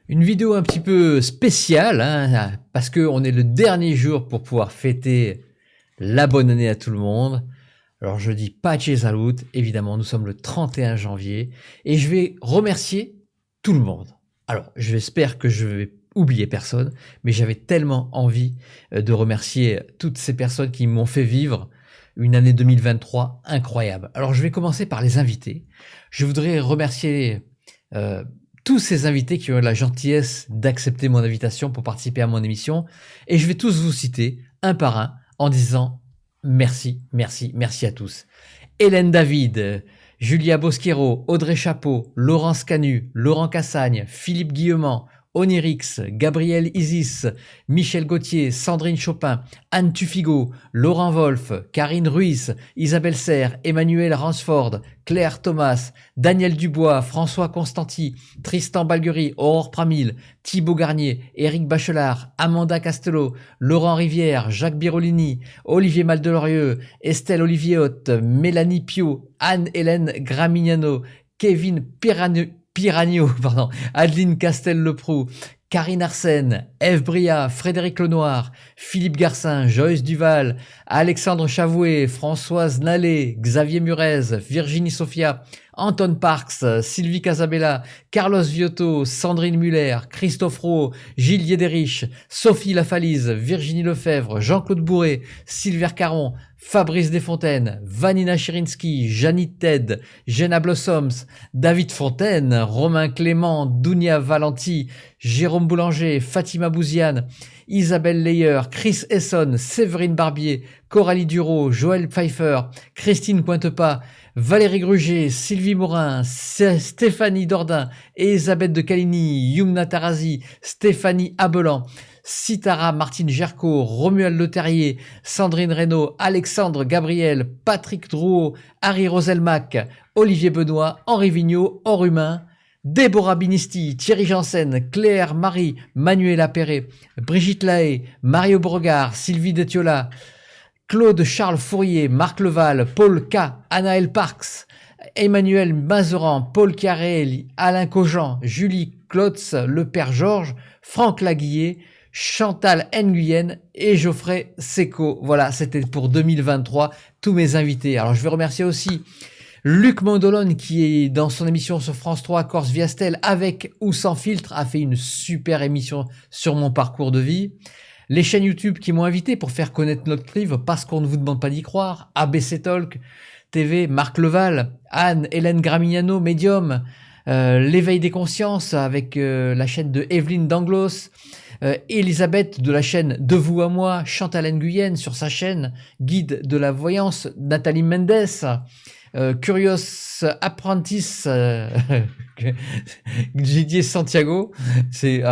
Une vidéo un petit peu spéciale, hein, parce qu'on est le dernier jour pour pouvoir fêter la bonne année à tout le monde. Alors je dis Pace Salut, évidemment nous sommes le 31 janvier et je vais remercier tout le monde. Alors j'espère que je vais oublier personne, mais j'avais tellement envie de remercier toutes ces personnes qui m'ont fait vivre une année 2023 incroyable. Alors je vais commencer par les invités. Je voudrais remercier tous ces invités qui ont eu la gentillesse d'accepter mon invitation pour participer à mon émission. Et je vais tous vous citer un par un en disant merci, merci, merci à tous. Hélène David, Julia Bosquero, Audrey Chapeau, Laurence Canu, Laurent Cassagne, Philippe Guillemant, Onirix, Gabriel Isis, Michel Gauthier, Sandrine Chopin, Anne Tufigo, Laurent Wolf, Karine Ruiz, Isabelle Serre, Emmanuel Ransford, Claire Thomas, Daniel Dubois, François Constanti, Tristan Balguerie, Aurore Pramil, Thibaut Garnier, Éric Bachelard, Amanda Castello, Laurent Rivière, Jacques Birolini, Olivier Maldelorieux, Estelle Oliviehotte, Mélanie Pio, Anne-Hélène Gramignano, Kevin Piragno, Adeline Castel-Leproux, Karine Arsène, Ève Bria, Frédéric Lenoir, Philippe Garcin, Joyce Duval, Alexandre Chavoué, Françoise Nallet, Xavier Murez, Virginie Sophia, Anton Parks, Sylvie Casabella, Carlos Viotto, Sandrine Muller, Christophe Rowe, Gilles Yederich, Sophie Lafalise, Virginie Lefebvre, Jean-Claude Bourré, Sylvie Caron, Fabrice Desfontaines, Vanina Chirinsky, Janine Ted, Jenna Blossoms, David Fontaine, Romain Clément, Dounia Valenti, Jérôme Boulanger, Fatima Bouziane, Isabelle Leyer, Chris Esson, Séverine Barbier, Coralie Duro, Joël Pfeiffer, Christine Pointepas, Valérie Gruget, Sylvie Morin, Stéphanie Dordain, Elisabeth de Caligny, Yumna Tarazi, Stéphanie Abelan, Citara Martine Gerco, Romuald Leterrier, Sandrine Reynaud, Alexandre Gabriel, Patrick Drouot, Harry Roselmack, Olivier Benoît, Henri Vigneault, Humain, Déborah Binisti, Thierry Janssen, Claire Marie, Manuela Perret, Brigitte Lahaye, Mario Bregard, Sylvie Detiola, Claude Charles Fourier, Marc Leval, Paul K, Anaël Parks, Emmanuel Mazeran, Paul Carrel, Alain Cogent, Julie Klotz, le père Georges, Franck Laguillet, Chantal Nguyen et Geoffrey Seco. Voilà, c'était pour 2023, tous mes invités. Alors je vais remercier aussi Luc Mondolone qui est dans son émission sur France 3 Corse Viastel avec ou sans filtre a fait une super émission sur mon parcours de vie. Les chaînes YouTube qui m'ont invité pour faire connaître notre livre parce qu'on ne vous demande pas d'y croire. ABC Talk TV, Marc Leval, Anne-Hélène Gramignano, Medium, L'éveil des consciences avec la chaîne de Evelyne Danglos, Elisabeth de la chaîne De vous à moi, Chantal Nguyen sur sa chaîne, Guide de la voyance, Nathalie Mendes, Curious Apprentice, Didier Santiago, c'est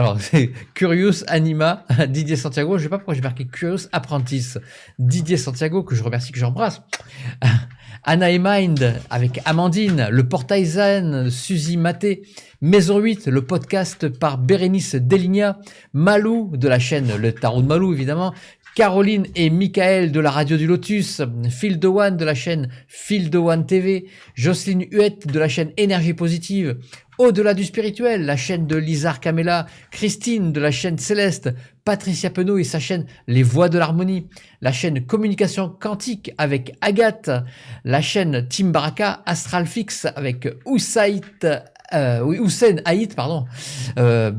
Curious Anima, Didier Santiago, je sais pas pourquoi j'ai marqué Curious Apprentice, Didier Santiago, que je remercie, que j'embrasse, Anna et Mind avec Amandine, le portail Zen, Suzy Maté, Maison 8, le podcast par Bérénice Deligna, Malou de la chaîne Le Tarot de Malou évidemment, Caroline et Michael de la radio du Lotus, Phil de One de la chaîne Phil de One TV, Jocelyne Huette de la chaîne Énergie Positive, Au-delà du spirituel, la chaîne de Lizard Camella, Christine de la chaîne Céleste, Patricia Penaud et sa chaîne Les Voix de l'Harmonie, la chaîne Communication Quantique avec Agathe, la chaîne Team Baraka, Astral Fix avec Hussein Haït,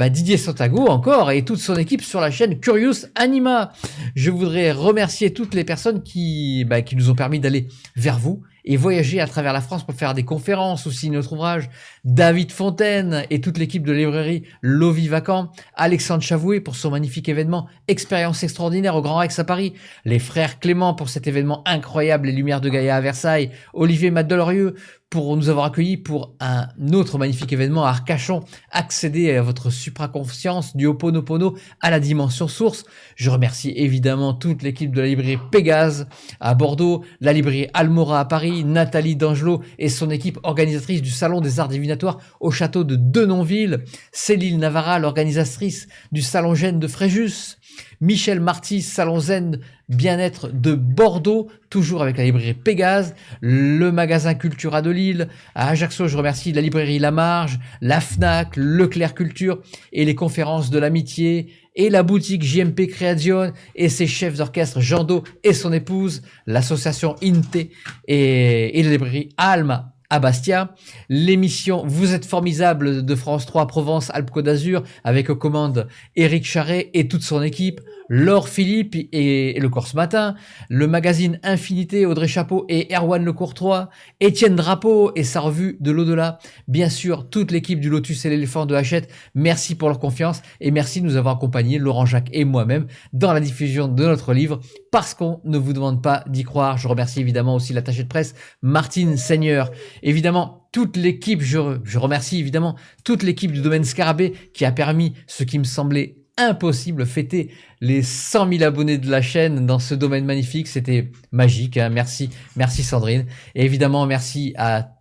Didier Santiago encore et toute son équipe sur la chaîne Curious Anima. Je voudrais remercier toutes les personnes qui nous ont permis d'aller vers vous et voyager à travers la France pour faire des conférences ou signer notre ouvrage. David Fontaine et toute l'équipe de librairie Lovi Vacant, Alexandre Chavoué pour son magnifique événement Expérience extraordinaire au Grand Rex à Paris, les frères Clément pour cet événement incroyable Les Lumières de Gaïa à Versailles, Olivier Maddelorieux pour nous avoir accueillis pour un autre magnifique événement à Arcachon, accéder à votre supraconscience du Ho'oponopono à la dimension source. Je remercie évidemment toute l'équipe de la librairie Pégase à Bordeaux, la librairie Almora à Paris, Nathalie D'Angelot et son équipe organisatrice du Salon des Arts Divinatoires au château de Denonville, Céline Navarra, l'organisatrice du Salon Gênes de Fréjus, Michel Marty, Salon Zen Bien-être de Bordeaux, toujours avec la librairie Pégase, le magasin Cultura de Lille, à Ajaccio, je remercie la librairie La Marge, la Fnac, Leclerc Culture et les conférences de l'amitié, et la boutique JMP Création et ses chefs d'orchestre Jean Do et son épouse, l'association INTE et la librairie Alma à Bastia, l'émission Vous êtes formidable de France 3 Provence-Alpes-Côte d'Azur avec aux commandes Éric Charret et toute son équipe, Laure Philippe et le Corse Matin, le magazine Infinité, Audrey Chapeau et Erwan Le Courtois, Étienne Drapeau et sa revue de l'au-delà, bien sûr toute l'équipe du Lotus et l'éléphant de Hachette, merci pour leur confiance et merci de nous avoir accompagnés, Laurent Jacques et moi-même, dans la diffusion de notre livre, parce qu'on ne vous demande pas d'y croire. Je remercie évidemment aussi l'attaché de presse Martine Seigneur, évidemment toute l'équipe, je remercie évidemment toute l'équipe du domaine Scarabée qui a permis ce qui me semblait impossible, fêter les 100 000 abonnés de la chaîne dans ce domaine magnifique, c'était magique, hein. Merci Sandrine, et évidemment merci à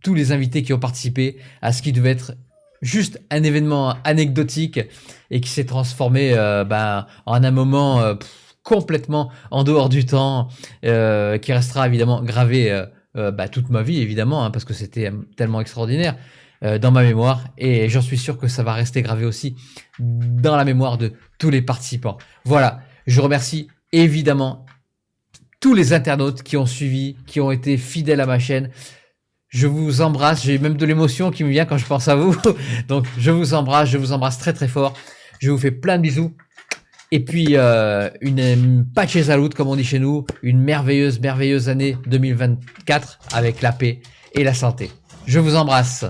tous les invités qui ont participé à ce qui devait être juste un événement anecdotique et qui s'est transformé en un moment complètement en dehors du temps, qui restera évidemment gravé toute ma vie évidemment, hein, parce que c'était tellement extraordinaire dans ma mémoire, et j'en suis sûr que ça va rester gravé aussi dans la mémoire de tous les participants. Voilà, je remercie évidemment tous les internautes qui ont suivi, qui ont été fidèles à ma chaîne. Je vous embrasse, j'ai même de l'émotion qui me vient quand je pense à vous. Donc je vous embrasse très très fort. Je vous fais plein de bisous. Et puis une pace salute comme on dit chez nous, une merveilleuse année 2024 avec la paix et la santé. Je vous embrasse.